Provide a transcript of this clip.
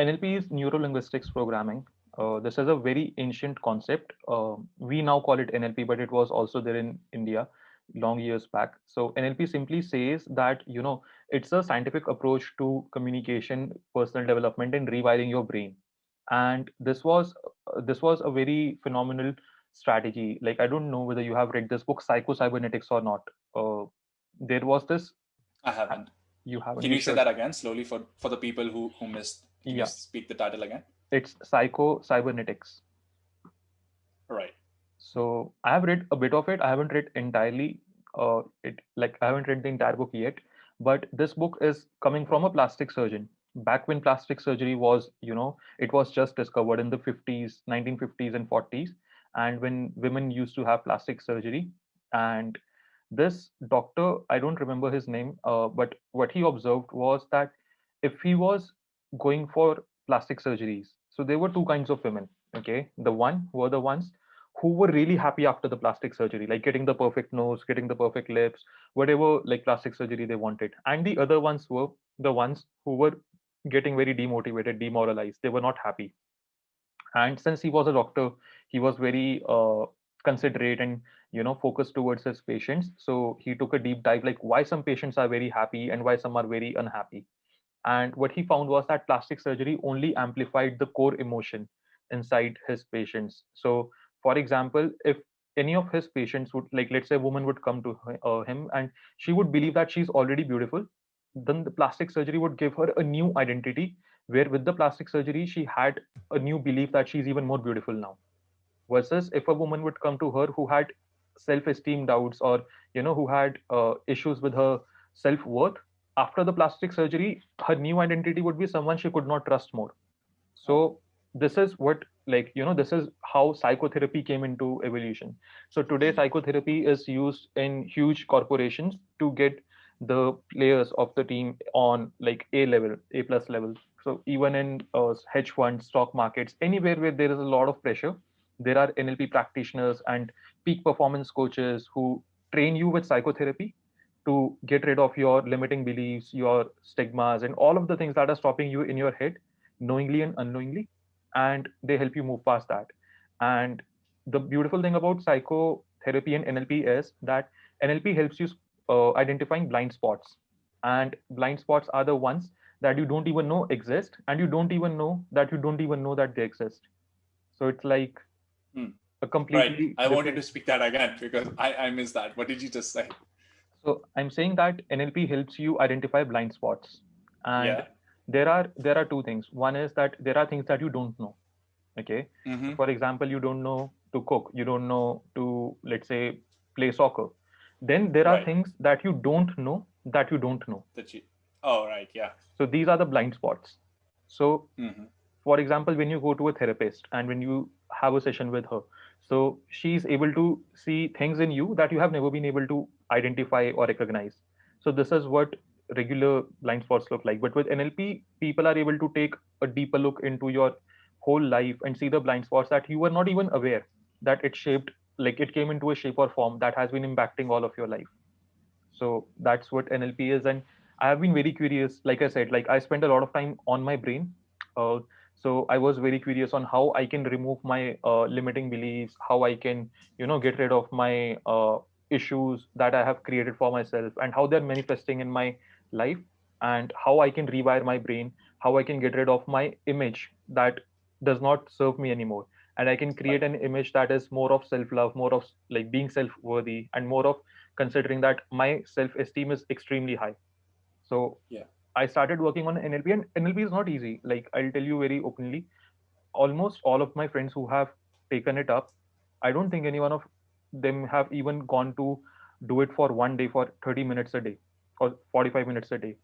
NLP is neuro linguistics programming. This is a very ancient concept. We now call it NLP, but it was also there in India long years back. So NLP simply says that it's a scientific approach to communication, personal development, and rewiring your brain. And this was a very phenomenal strategy. Like, I don't know whether you have read this book, Psycho Cybernetics, or not. There was this. I haven't. You haven't. Can You you say should. that again slowly for the people who missed? Can you Yeah, speak the title again? it's Psycho Cybernetics. Right. So I have read a bit of it. I haven't read entirely. It like I haven't read the entire book yet. But this book is coming from a plastic surgeon. Back when plastic surgery was, it was just discovered in the 50s, 1950s and 40s, and when women used to have plastic surgery. And this doctor, I don't remember his name, but what he observed was that if he was going for plastic surgeries, so there were two kinds of women. Okay, the one were the ones who were really happy after the plastic surgery, like getting the perfect nose, getting the perfect lips, whatever like plastic surgery they wanted. And the other ones were the ones who were getting very demotivated, demoralized. They were not happy. And since he was a doctor, he was very considerate and focused towards his patients. So he took a deep dive, like why some patients are very happy and why some are very unhappy. And what he found was that plastic surgery only amplified the core emotion inside his patients. So, for example, if any of his patients would, like, let's say a woman would come to him and she would believe that she's already beautiful, then the plastic surgery would give her a new identity, where with the plastic surgery, she had a new belief that she's even more beautiful now. Versus if a woman would come to her who had self-esteem doubts, or who had issues with her self-worth, after the plastic surgery, her new identity would be someone she could not trust more. Oh. So this is what, like, this is how psychotherapy came into evolution. So today Hmm. psychotherapy is used in huge corporations to get the players of the team on like A level, A plus level. So even in hedge funds, stock markets, anywhere where there is a lot of pressure, there are NLP practitioners and peak performance coaches who train you with psychotherapy to get rid of your limiting beliefs, your stigmas, and all of the things that are stopping you in your head, knowingly and unknowingly. And they help you move past that. And the beautiful thing about psychotherapy and NLP is that NLP helps you identifying blind spots. And blind spots are the ones that you don't even know exist, and you don't even know that you don't even know that they exist. So it's like Hmm. a Right. completely I wanted to different. speak that again because I missed that. What did you just say? So I'm saying that NLP helps you identify blind spots. And Yeah. there are two things. One is that there are things that you don't know. Okay. So Mm-hmm. for example, you don't know to cook, you don't know to, let's say, play soccer. Then there are Right. things that you don't know that you don't know. That you. Oh, right. Yeah. So these are the blind spots. So Mm-hmm. for example, when you go to a therapist and when you have a session with her, so she's able to see things in you that you have never been able to identify or recognize. So this is what regular blind spots look like. But with NLP, people are able to take a deeper look into your whole life and see the blind spots that you were not even aware that it shaped, like it came into a shape or form that has been impacting all of your life. So that's what NLP is. And I have been very curious. Like I said, like I spent a lot of time on my brain. uh, so I was very curious on how I can remove my limiting beliefs, how I can get rid of my issues that I have created for myself, and how they're manifesting in my life, and how I can rewire my brain, how I can get rid of my image that does not serve me anymore, and I can create Right. an image that is more of self love, more of like being self worthy, and more of considering that my self esteem is extremely high. So Yeah. I started working on NLP, and NLP is not easy. Like, I'll tell you very openly, almost all of my friends who have taken it up, I don't think any one of them have even gone to do it for one day for 30 minutes a day or 45 minutes a day.